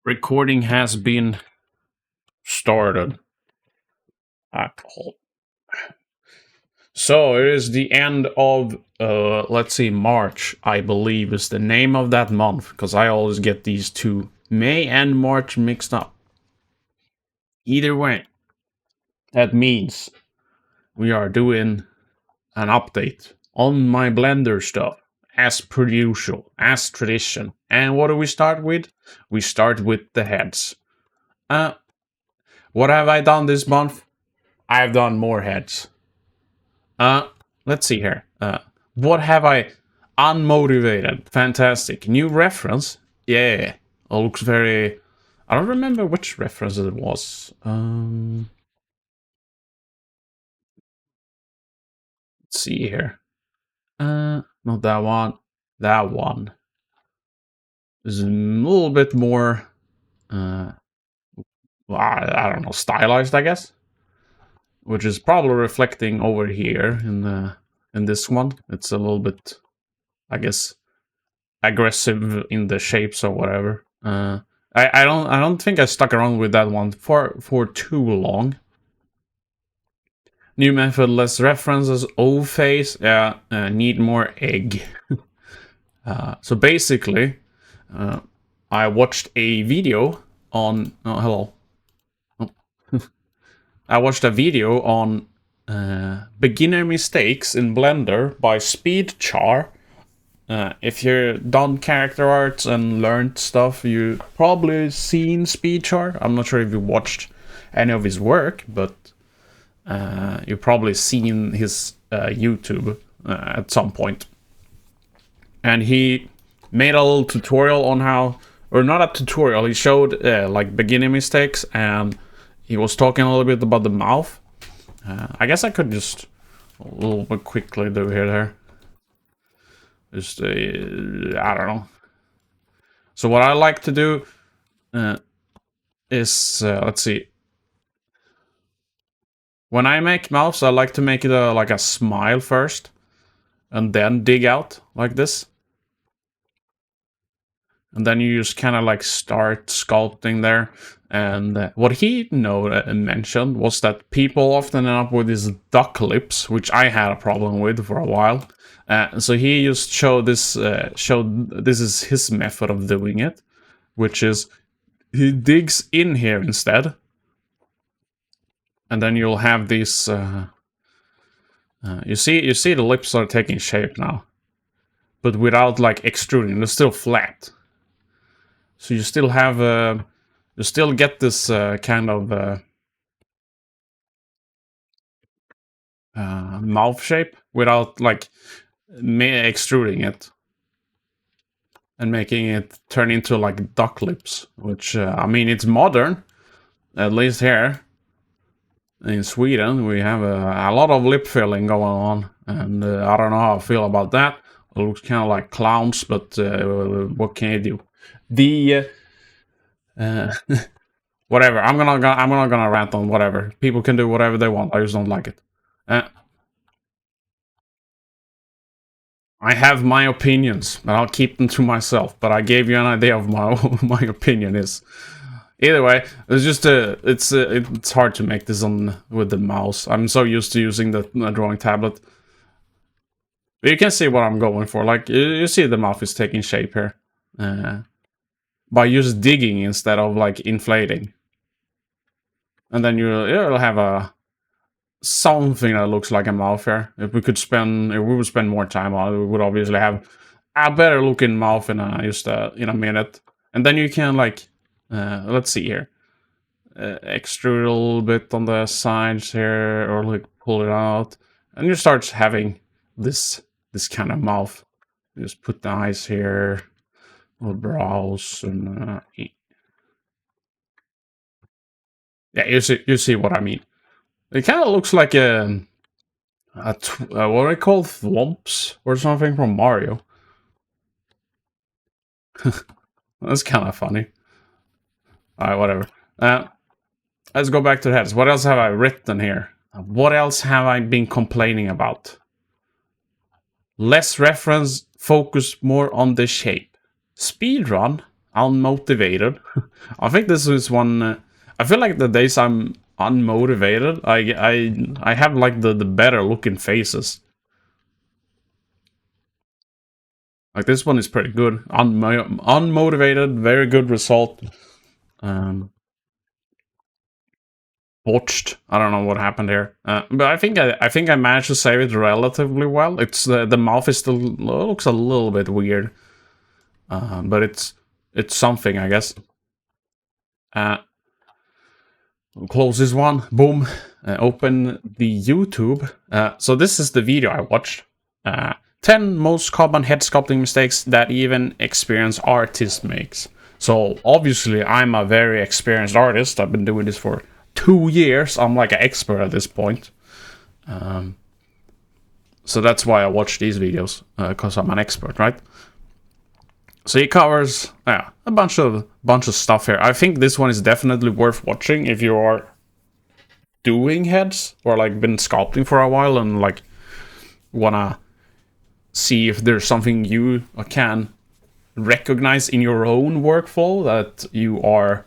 Recording has been started. So it is the end of, let's see, March, I believe is the name of that month, because I always get these two, May and March, mixed up. Either way, that means we are doing an update on my Blender stuff, as per usual, as tradition. And what do we start with? We start with the heads. What have I done this month? I've done more heads. Let's see here. What have I? Unmotivated. Fantastic. New reference. Yeah. It looks very... I don't remember which reference it was. Let's see here. Not that one. That one. Is a little bit more... I don't know, stylized, I guess. Which is probably reflecting over here in this one. It's a little bit, I guess, aggressive in the shapes or whatever. I don't think I stuck around with that one for too long. New method, less references. O face, yeah. Need more egg. So basically, I watched a video on. Oh, hello. Oh. I watched a video on beginner mistakes in Blender by Speedchar. If you've done character arts and learned stuff, you've probably seen Speedchar. I'm not sure if you watched any of his work, but you've probably seen his YouTube at some point. And he made a little tutorial on how, or not a tutorial, he showed like beginning mistakes, and he was talking a little bit about the mouth. I guess I could just a little bit quickly do here. Just, I don't know. So what I like to do is, let's see. When I make mouths, I like to make it like a smile first, and then dig out like this. And then you just kind of like start sculpting there. And what he mentioned was that people often end up with these duck lips, which I had a problem with for a while. So he just showed this is his method of doing it, which is he digs in here instead, and then you'll have these. You see the lips are taking shape now, but without like extruding. They're still flat. So you still have you still get this kind of mouth shape without like extruding it and making it turn into like duck lips, which I mean, it's modern, at least here in Sweden. We have a lot of lip filling going on, and I don't know how I feel about that. It looks kind of like clowns, but what can you do? The whatever. I'm not gonna rant on whatever. People can do whatever they want. I just don't like it. I have my opinions, but I'll keep them to myself. But I gave you an idea of my opinion is. Either way, it's just it's hard to make this on with the mouse. I'm so used to using the drawing tablet. But you can see what I'm going for. Like you see the mouth is taking shape here. By just digging instead of like inflating. And then you'll have a something that looks like a mouth here. If we would spend more time on it, we would obviously have a better looking mouth in a minute. And then you can like, let's see here, extrude a little bit on the sides here, or like pull it out, and you start having this kind of mouth. You just put the eyes here, little brows, and yeah, you see what I mean. It kind of looks like what are they called? Thwomps or something from Mario. That's kind of funny. Alright, whatever. Let's go back to the heads. What else have I written here? What else have I been complaining about? Less reference, focus more on the shape. Speedrun? unmotivated. I think this is one. I feel like the days I'm unmotivated, I have like the better looking faces. Like this one is pretty good. Unmotivated, very good result. Botched. I don't know what happened here, but I think I managed to save it relatively well. It's the mouth is still looks a little bit weird, but it's something, I guess. Close this one. Boom. Open the YouTube. So this is the video I watched. 10 most common head sculpting mistakes that even experienced artist makes. So obviously I'm a very experienced artist. I've been doing this for 2 years. I'm like an expert at this point. So that's why I watch these videos, because I'm an expert, right? So he covers a bunch of stuff here. I think this one is definitely worth watching if you are doing heads or like been sculpting for a while and like wanna see if there's something you can recognize in your own workflow that you are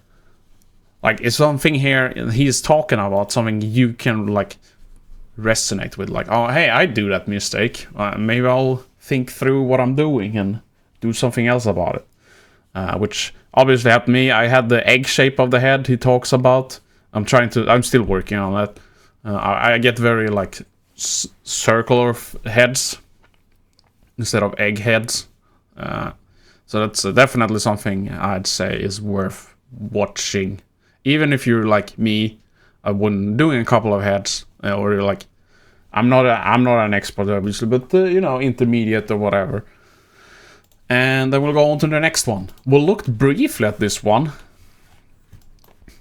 like, is something here he's talking about something you can like resonate with, like, oh hey, I do that mistake, maybe I'll think through what I'm doing and do something else about it, which obviously helped me. I had the egg shape of the head he talks about. I'm still working on that. I get very like circular heads instead of egg heads, so that's definitely something I'd say is worth watching. Even if you're like me, I wouldn't doing a couple of heads, or you're like, I'm not an expert obviously, but you know, intermediate or whatever. And then we'll go on to the next one. We'll look briefly at this one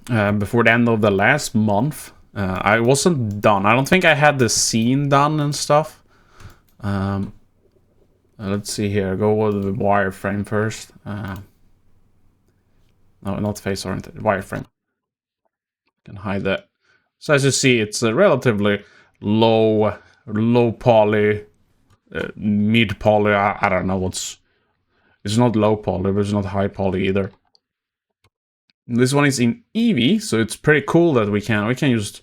before the end of the last month. I wasn't done. I don't think I had the scene done and stuff. Let's see here. Go with the wireframe first. No, not face oriented. Wireframe. Can hide that. So as you see, it's a relatively low poly, mid poly. I don't know what's. It's not low poly, but it's not high poly either. This one is in Eevee, so it's pretty cool that we can use.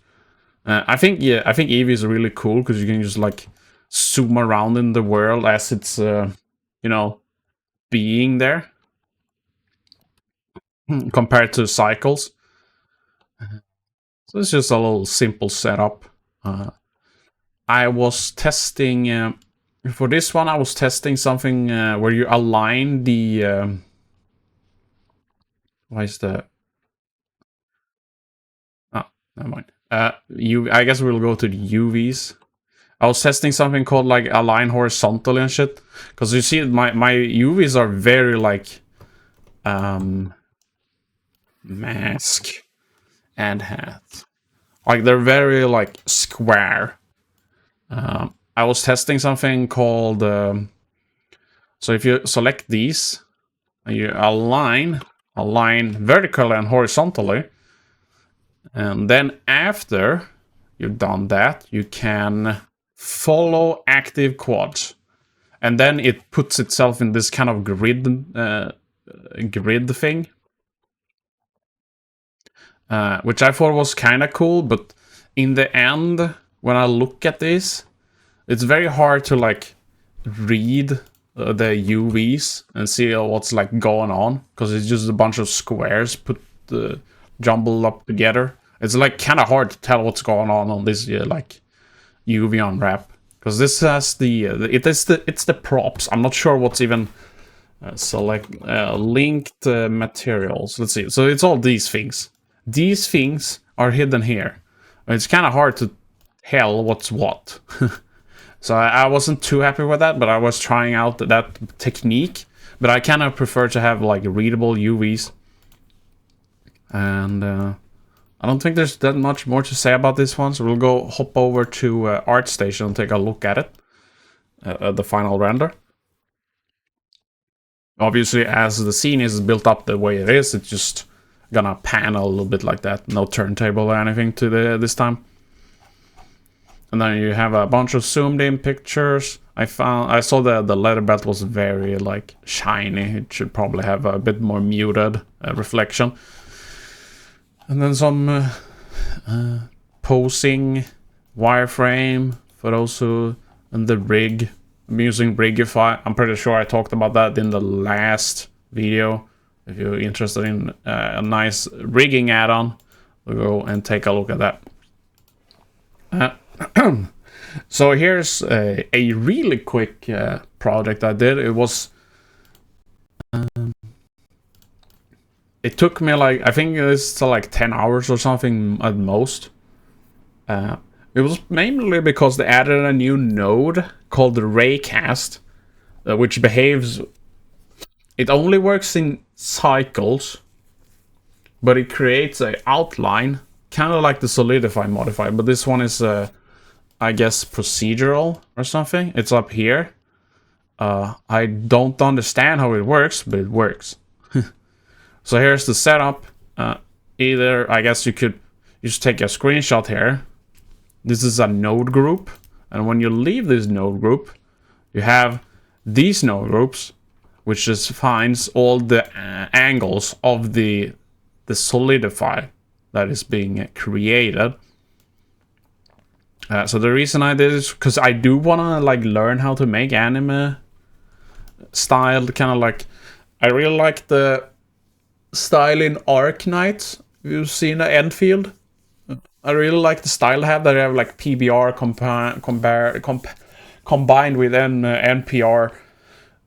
I think Eevee is really cool because you can just like zoom around in the world as it's you know, being there compared to cycles. So it's just a little simple setup. I was testing. For this one, I was testing something where you align the. Why is the? Oh, never mind. I guess we'll go to the UVs. I was testing something called like align horizontally and shit, because you see my UVs are very like mask and hat, like they're very like square. I was testing something called, so if you select these, you align vertically and horizontally, and then after you've done that, you can follow active quads, and then it puts itself in this kind of grid thing, which I thought was kind of cool, but in the end, when I look at this, it's very hard to like read the UVs and see what's like going on, because it's just a bunch of squares put jumbled up together. It's like kind of hard to tell what's going on this like UV unwrap, because this has it's the props. I'm not sure what's even select linked materials. Let's see. So it's all these things. These things are hidden here. It's kind of hard to tell what's what. So I wasn't too happy with that, but I was trying out that technique. But I kind of prefer to have like readable UVs. And I don't think there's that much more to say about this one. So we'll hop over to ArtStation and take a look at it. The final render. Obviously, as the scene is built up the way it is, it's just gonna pan a little bit like that. No turntable or anything to this time. And then you have a bunch of zoomed in pictures. I saw the leather belt was very like shiny. It should probably have a bit more muted reflection. And then some posing wireframe for those who, and the rig. I'm using Rigify. I'm pretty sure I talked about that in the last video. If you're interested in a nice rigging add-on, we'll go and take a look at that. So here's a really quick project I did. It was... it took me like, I think it's like 10 hours or something at most. It was mainly because they added a new node called the Raycast, which behaves... It only works in cycles, but it creates an outline, kind of like the Solidify modifier, but this one is, I guess, procedural or something. It's up here. I don't understand how it works, but it works. So here's the setup. Either, I guess you could just take a screenshot here. This is a node group, and when you leave this node group, you have these node groups, which just finds all the angles of the Solidify that is being created. So the reason I did is because I do want to like learn how to make anime style, kind of like... I really like the style in Arknight. You've seen the Enfield. I really like the style they have. They have like PBR combined with NPR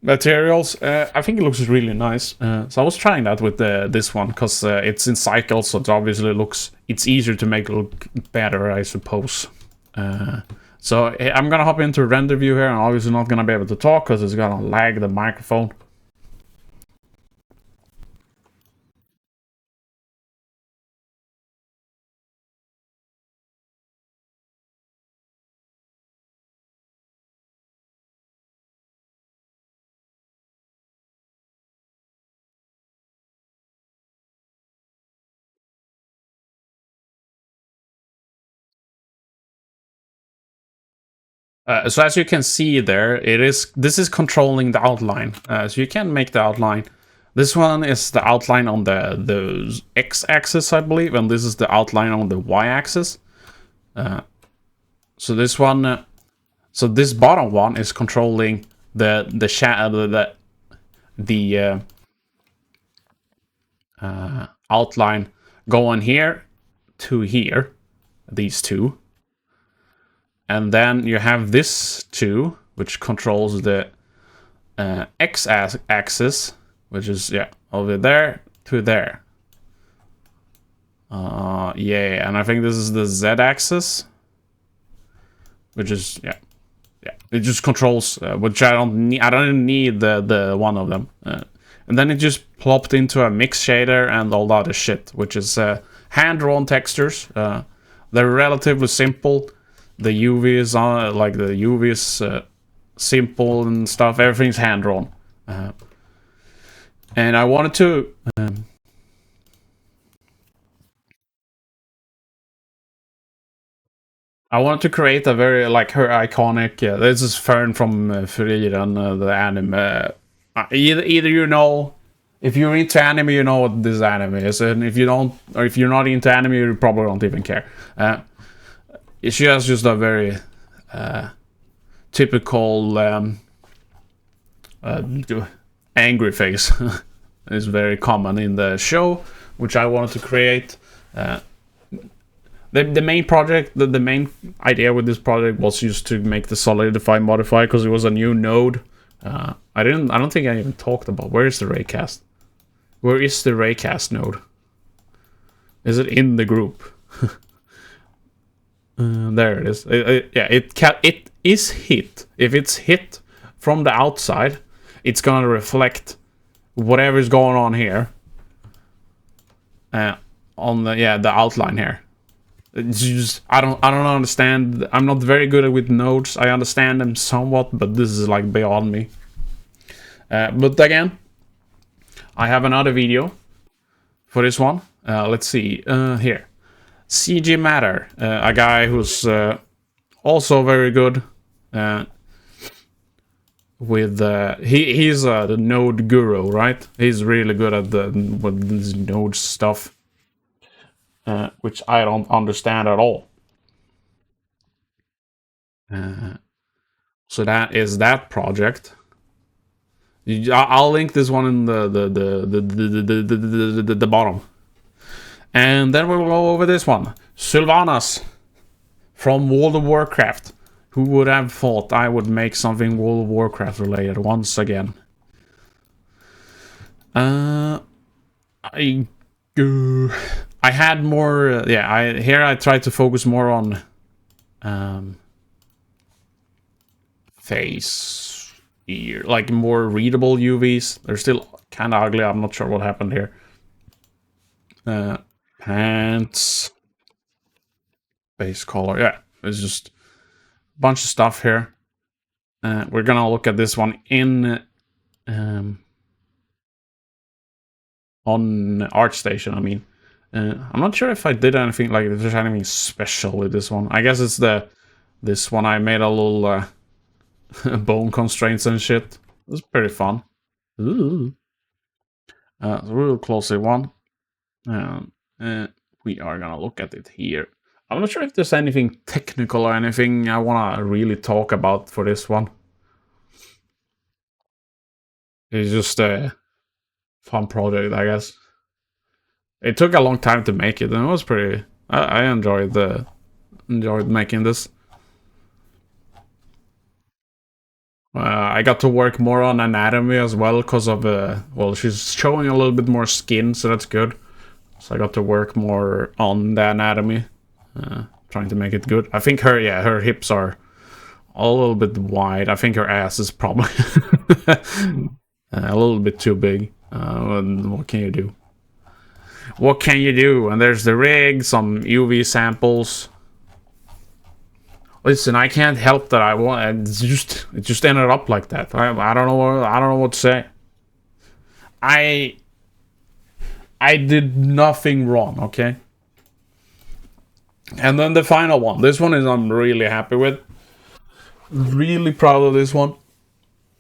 materials. I think it looks really nice. So I was trying that with this one because it's in cycles, so it obviously looks... It's easier to make it look better, I suppose. So I'm gonna hop into render view here. I'm obviously not gonna be able to talk because it's gonna lag the microphone. So as you can see there, this is controlling the outline. So you can make the outline. This one is the outline on the x-axis, I believe, and this is the outline on the y-axis. So this one, so this bottom one is controlling the shadow, the outline going here to here, these two. And then you have this two, which controls the x-axis, which is, yeah, over there to there. Yeah, and I think this is the z-axis, which is, yeah, it just controls, which I don't need the one of them. And then it just plopped into a mix shader and all that other shit, which is hand-drawn textures. They're relatively simple. The UV is on, like the UV is simple and stuff. Everything's hand drawn, and I wanted to. I wanted to create a very like her iconic. This is Fern from Frieren, the anime. Either you know, if you're into anime, you know what this anime is, and if you don't, or if you're not into anime, you probably don't even care. She has just a very typical angry face. It's very common in the show, which I wanted to create. The main project, the main idea with this project was just to make the Solidify modifier because it was a new node. I don't think I even talked about where is the Raycast. Where is the Raycast node? Is it in the group? There it is. Yeah, it is hit. If it's hit from the outside, it's gonna reflect whatever is going on here. On the outline here. It's just I don't understand. I'm not very good with nodes. I understand them somewhat, but this is like beyond me. But again, I have another video for this one. Let's see here. CG Matter, a guy who's also very good. With he's the node guru, right? He's really good at with this node stuff, which I don't understand at all. So that is that project. I'll link this one in the bottom. And then we'll go over this one. Sylvanas from World of Warcraft. Who would have thought I would make something World of Warcraft related once again? I had more. I tried to focus more on face, ear, like more readable UVs. They're still kind of ugly. I'm not sure what happened here. Pants, base color. Yeah, it's just a bunch of stuff here. We're gonna look at this one in on ArtStation. I mean, I'm not sure if I did anything like if there's anything special with this one. I guess it's this one I made a little bone constraints and shit. It was pretty fun. Ooh. A real closely one. We are gonna look at it here. I'm not sure if there's anything technical or anything I wanna really talk about for this one. It's just a fun project, I guess. It took a long time to make it, and it was pretty. I enjoyed making this. I got to work more on anatomy as well because of well, she's showing a little bit more skin, so that's good. So I got to work more on the anatomy, trying to make it good. I think her hips are a little bit wide. I think her ass is probably a little bit too big. What can you do? What can you do? And there's the rig, some UV samples. Listen, I can't help that. It just ended up like that. I don't know what to say. I did nothing wrong, okay? And then the final one. This one is I'm really happy with. Really proud of this one.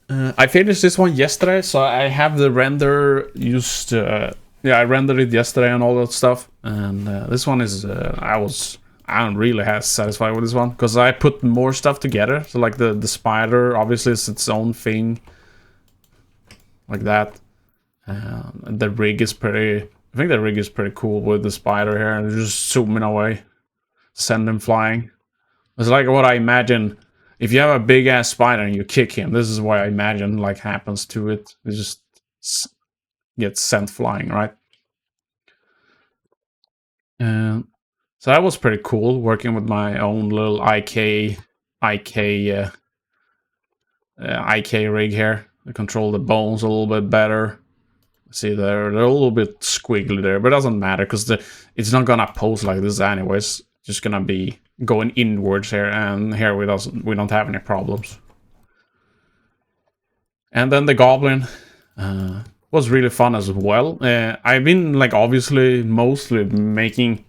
I finished this one yesterday, so I have the render used. I rendered it yesterday and all that stuff. And this one is I'm really satisfied with this one because I put more stuff together. So like the spider, obviously it's its own thing, like that. The rig is pretty. I think the rig is pretty cool with the spider here, and just zooming away, send him flying. It's like what I imagine. If you have a big ass spider and you kick him, this is what I imagine like happens to it. It just gets sent flying, right? And so that was pretty cool, working with my own little IK rig here. I control the bones a little bit better. See, they're a little bit squiggly there, but it doesn't matter because it's not gonna pose like this anyways. It's just gonna be going inwards here, and here we don't have any problems. And then the goblin was really fun as well. I've been like obviously mostly making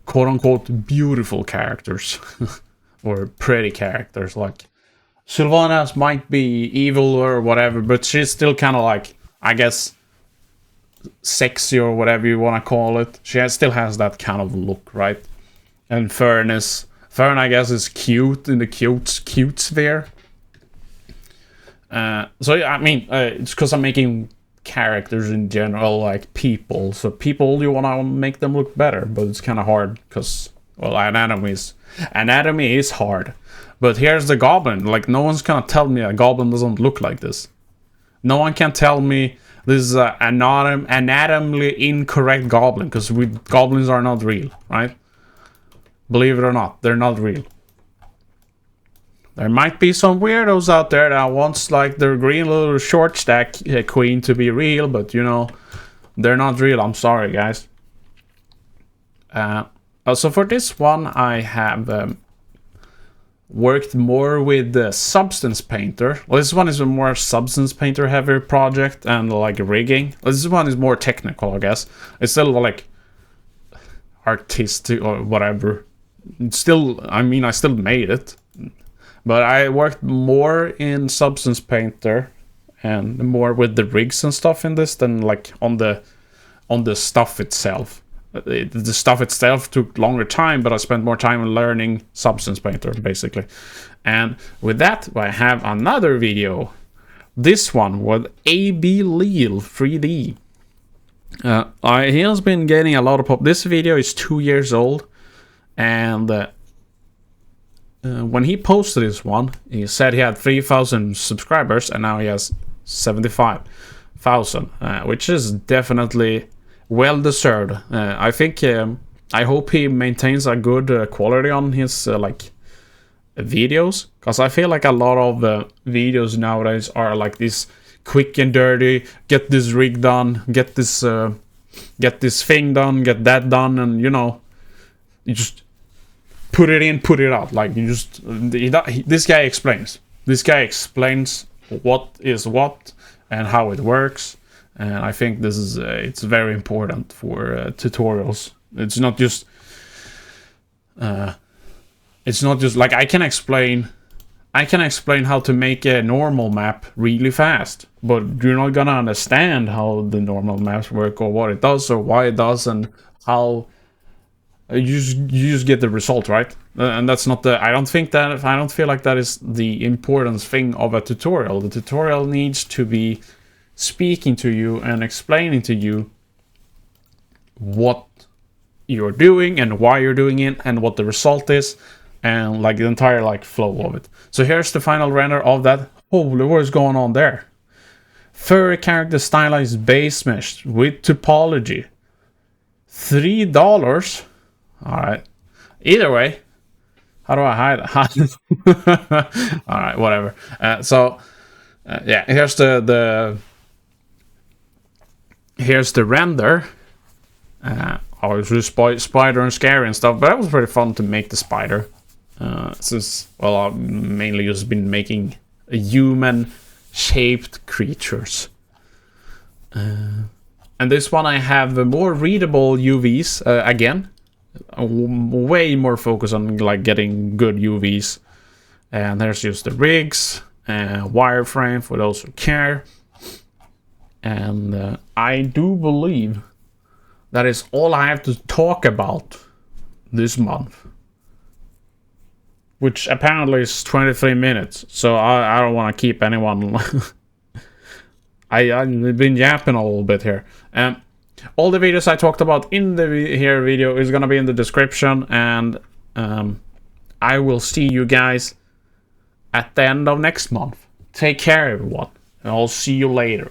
quote-unquote beautiful characters or pretty characters. Like Sylvanas might be evil or whatever, but she's still kind of like, I guess, sexy or whatever you want to call it. She still has that kind of look, right? And Fern, I guess, is cute in the cute sphere. So I mean, it's because I'm making characters in general, like people. So people, you want to make them look better, but it's kind of hard because, well, anatomy is hard. But here's the goblin. Like, no one's gonna tell me a goblin doesn't look like this. No one can tell me this is an anatomically incorrect goblin, because goblins are not real, right? Believe it or not, they're not real. There might be some weirdos out there that wants like their green little short stack queen to be real, but you know, they're not real. I'm sorry, guys. So for this one, I have worked more with the Substance Painter. Well, this one is a more Substance Painter heavy project and like rigging. This one is more technical, I guess. It's still like artistic or whatever. Still, I mean, I still made it, but I worked more in Substance Painter and more with the rigs and stuff in this than like on the stuff itself. The stuff itself took longer time, but I spent more time learning Substance Painter, basically. And with that, I have another video. This one with AB Leal 3D. He has been getting a lot of pop. This video is 2 years old, and when he posted this one, he said he had 3,000 subscribers, and now he has 75,000, which is definitely well deserved. I think I hope he maintains a good quality on his like videos, because I feel like a lot of videos nowadays are like this quick and dirty, get this rig done, get this thing done, get that done, and you know, you just put it in, put it out. Like you just this guy explains what is what and how it works. And I think this is it's very important for tutorials. It's not just like I can explain how to make a normal map really fast, but you're not gonna understand how the normal maps work or what it does or why it does and how you just get the result, right? And that's not the I don't feel like that is the important thing of a tutorial. The tutorial needs to be speaking to you and explaining to you what you're doing and why you're doing it and what the result is and like the entire like flow of it. So here's the final render of that. Holy, what is going on there? Furry character stylized base mesh with topology. $3. All right. Either way, how do I hide it? All right, whatever. Yeah, here's here's the render. Obviously spider and scary and stuff, but that was pretty fun to make the spider. Since, well, I've mainly just been making human-shaped creatures. And this one I have more readable UVs, again. Way more focus on like getting good UVs. And there's just the rigs, wireframe for those who care. And I do believe that is all I have to talk about this month. Which apparently is 23 minutes. So I don't want to keep anyone... I've been yapping a little bit here. All the videos I talked about in the video is going to be in the description. And I will see you guys at the end of next month. Take care, everyone. And I'll see you later.